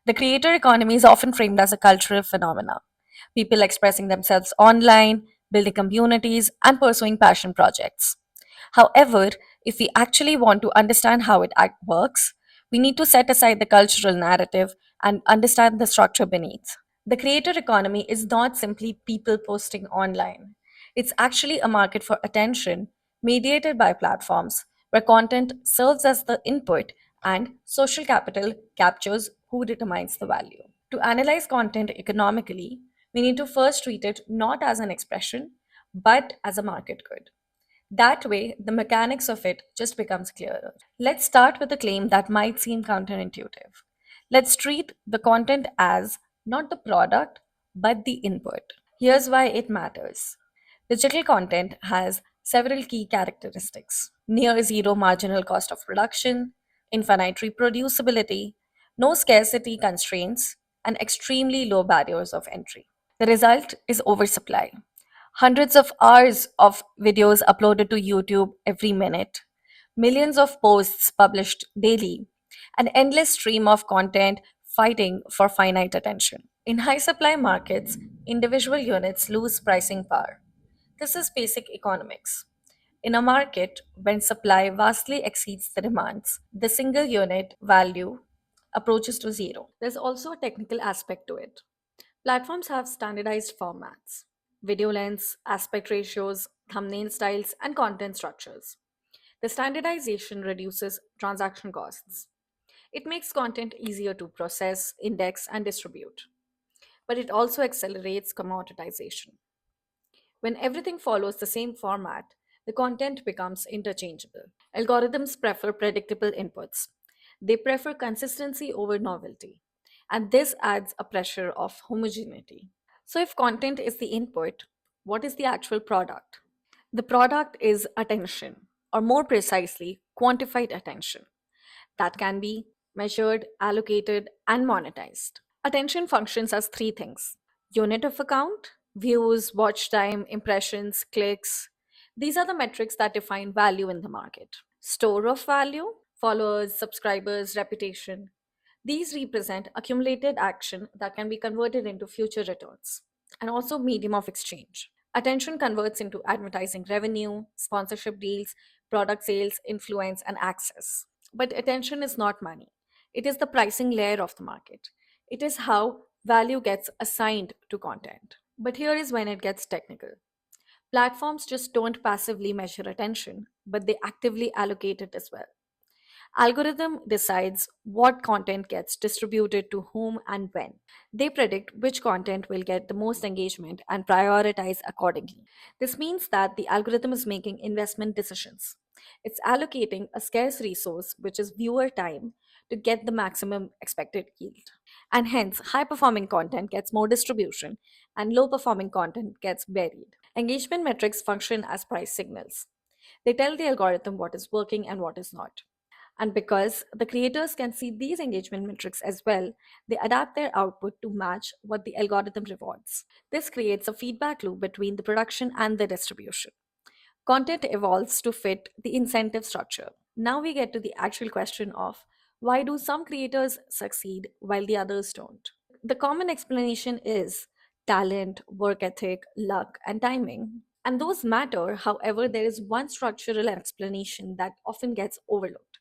The creator economy is often framed as a cultural phenomenon. People expressing themselves online, building communities, and pursuing passion projects. However, if we actually want to understand how works, we need to set aside the cultural narrative and understand the structure beneath. The creator economy is not simply people posting online. It's actually a market for attention mediated by platforms where content serves as the input and social capital captures who determines the value. To analyze content economically, we need to first treat it not as an expression but as a market good. That way, the mechanics of it just becomes clearer. Let's start with a claim that might seem counterintuitive. Let's treat the content as not the product, but the input. Here's why it matters. Digital content has several key characteristics: near zero marginal cost of production, infinite reproducibility, no scarcity constraints, and extremely low barriers of entry. The result is oversupply. Hundreds of hours of videos uploaded to YouTube every minute, millions of posts published daily, an endless stream of content fighting for finite attention. In high supply markets, individual units lose pricing power. This is basic economics. In a market when supply vastly exceeds the demands, the single unit value approaches to zero. There's also a technical aspect to it. Platforms have standardized formats: video lengths, aspect ratios, thumbnail styles, and content structures. The standardization reduces transaction costs. It makes content easier to process, index, and distribute. But it also accelerates commoditization. When everything follows the same format, the content becomes interchangeable. Algorithms prefer predictable inputs. They prefer consistency over novelty. And this adds a pressure of homogeneity. So, if content is the input, what is the actual product? The product is attention, or more precisely, quantified attention, that can be measured, allocated, and monetized. Attention functions as three things: unit of account, views, watch time, impressions, clicks. These are the metrics that define value in the market. Store of value, followers, subscribers, reputation. These represent accumulated action that can be converted into future returns, and also medium of exchange. Attention converts into advertising revenue, sponsorship deals, product sales, influence, and access. But attention is not money. It is the pricing layer of the market. It is how value gets assigned to content. But here is when it gets technical. Platforms just don't passively measure attention, but they actively allocate it as well. Algorithm decides what content gets distributed to whom and when. They predict which content will get the most engagement and prioritize accordingly. This means that the algorithm is making investment decisions. It's allocating a scarce resource, which is viewer time, to get the maximum expected yield. And hence, high performing content gets more distribution and low performing content gets buried. Engagement metrics function as price signals. They tell the algorithm what is working and what is not. And because the creators can see these engagement metrics as well, they adapt their output to match what the algorithm rewards. This creates a feedback loop between the production and the distribution. Content evolves to fit the incentive structure. Now we get to the actual question of why do some creators succeed while the others don't? The common explanation is talent, work ethic, luck, and timing. And those matter, however, there is one structural explanation that often gets overlooked: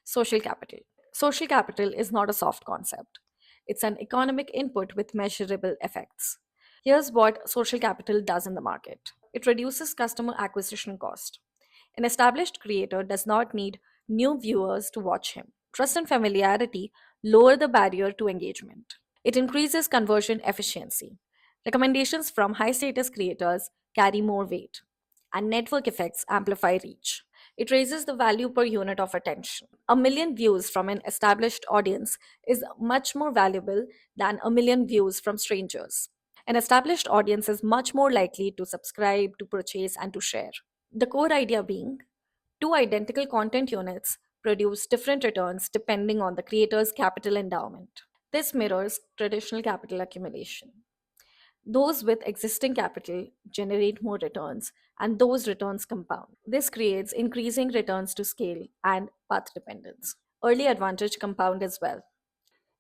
social capital. Social capital is not a soft concept, it's an economic input with measurable effects. Here's what social capital does in the market: it reduces customer acquisition cost. An established creator does not need new viewers to watch him. Trust and familiarity lower the barrier to engagement. It increases conversion efficiency. Recommendations from high status creators carry more weight, and network effects amplify reach. It raises the value per unit of attention. A million views from an established audience is much more valuable than a million views from strangers. An established audience is much more likely to subscribe, to purchase, and to share. The core idea being two identical content units produce different returns depending on the creator's capital endowment. This mirrors traditional capital accumulation. Those with existing capital generate more returns, and those returns compound. This creates increasing returns to scale and path dependence. Early advantage compound as well.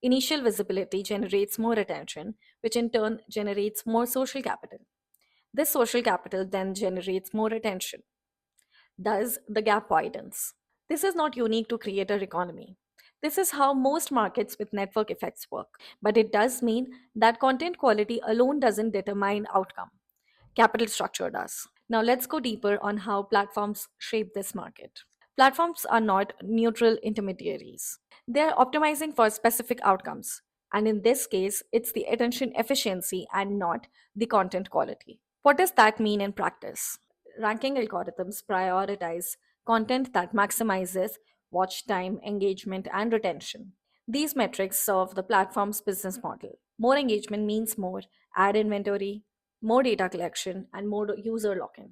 Initial visibility generates more attention, which in turn generates more social capital. This social capital then generates more attention. Thus, the gap widens. This is not unique to creator economy. This is how most markets with network effects work. But it does mean that content quality alone doesn't determine outcome. Capital structure does. Now let's go deeper on how platforms shape this market. Platforms are not neutral intermediaries. They are optimizing for specific outcomes. And in this case, it's the attention efficiency and not the content quality. What does that mean in practice? Ranking algorithms prioritize content that maximizes watch time, engagement, and retention. These metrics serve the platform's business model. More engagement means more ad inventory, more data collection, and more user lock in.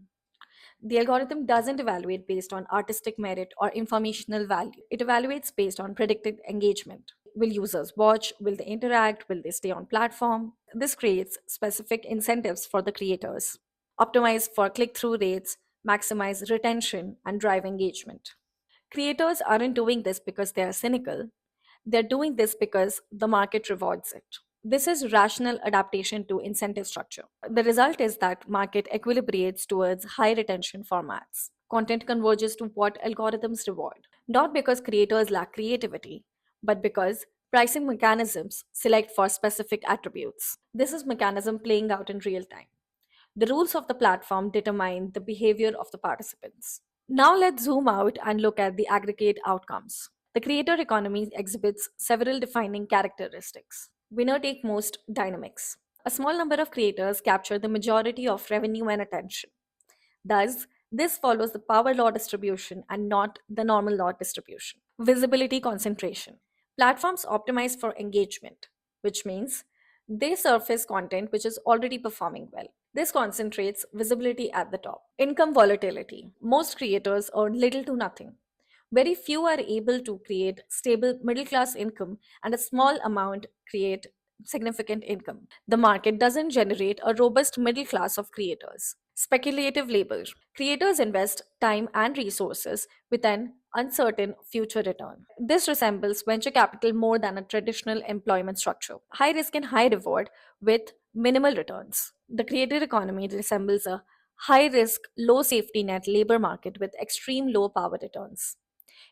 The algorithm doesn't evaluate based on artistic merit or informational value. It evaluates based on predicted engagement. Will users watch? Will they interact? Will they stay on platform? This creates specific incentives for the creators. Optimize for click through rates, maximize retention, and drive engagement. Creators aren't doing this because they are cynical. They're doing this because the market rewards it. This is rational adaptation to incentive structure. The result is that market equilibrates towards high retention formats. Content converges to what algorithms reward, not because creators lack creativity, but because pricing mechanisms select for specific attributes. This is mechanism playing out in real time. The rules of the platform determine the behavior of the participants. Now let's zoom out and look at the aggregate outcomes. The creator economy exhibits several defining characteristics. Winner take most dynamics. A small number of creators capture the majority of revenue and attention. Thus, this follows the power law distribution and not the normal law distribution. Visibility concentration. Platforms optimize for engagement, which means they surface content which is already performing well. This concentrates visibility at the top. Income volatility. Most creators earn little to nothing. Very few are able to create stable middle class income, and a small amount create significant income. The market doesn't generate a robust middle class of creators. Speculative labor. Creators invest time and resources with an uncertain future return. This resembles venture capital more than a traditional employment structure. High risk and high reward with minimal returns. The creator economy resembles a high risk, low safety net labor market with extreme low power returns.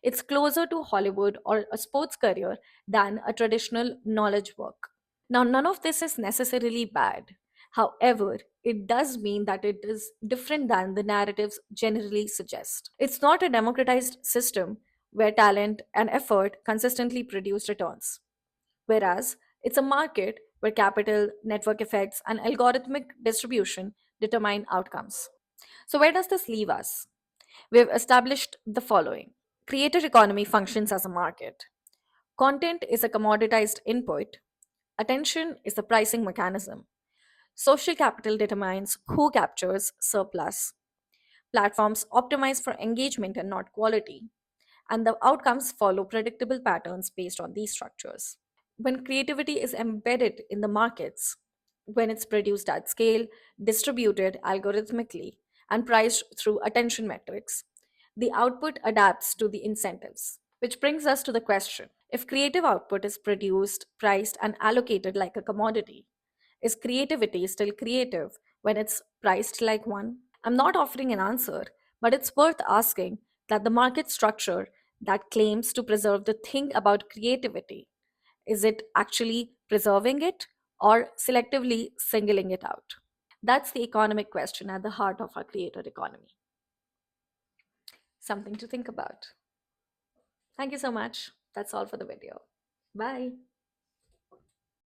It's closer to Hollywood or a sports career than a traditional knowledge work. Now, none of this is necessarily bad. However, it does mean that it is different than the narratives generally suggest. It's not a democratized system where talent and effort consistently produce returns, whereas it's a market where capital, network effects, and algorithmic distribution determine outcomes. So, where does this leave us? We've established the following. Creator economy functions as a market. Content is a commoditized input. Attention is the pricing mechanism. Social capital determines who captures surplus. Platforms optimize for engagement and not quality. And the outcomes follow predictable patterns based on these structures. When creativity is embedded in the markets, when it's produced at scale, distributed algorithmically, and priced through attention metrics, the output adapts to the incentives. Which brings us to the question, if creative output is produced, priced, and allocated like a commodity, is creativity still creative when it's priced like one? I'm not offering an answer, but it's worth asking that the market structure that claims to preserve the thing about creativity, is it actually preserving it or selectively singling it out? That's the economic question at the heart of our creator economy. Something to think about. Thank you so much. That's all for the video. Bye.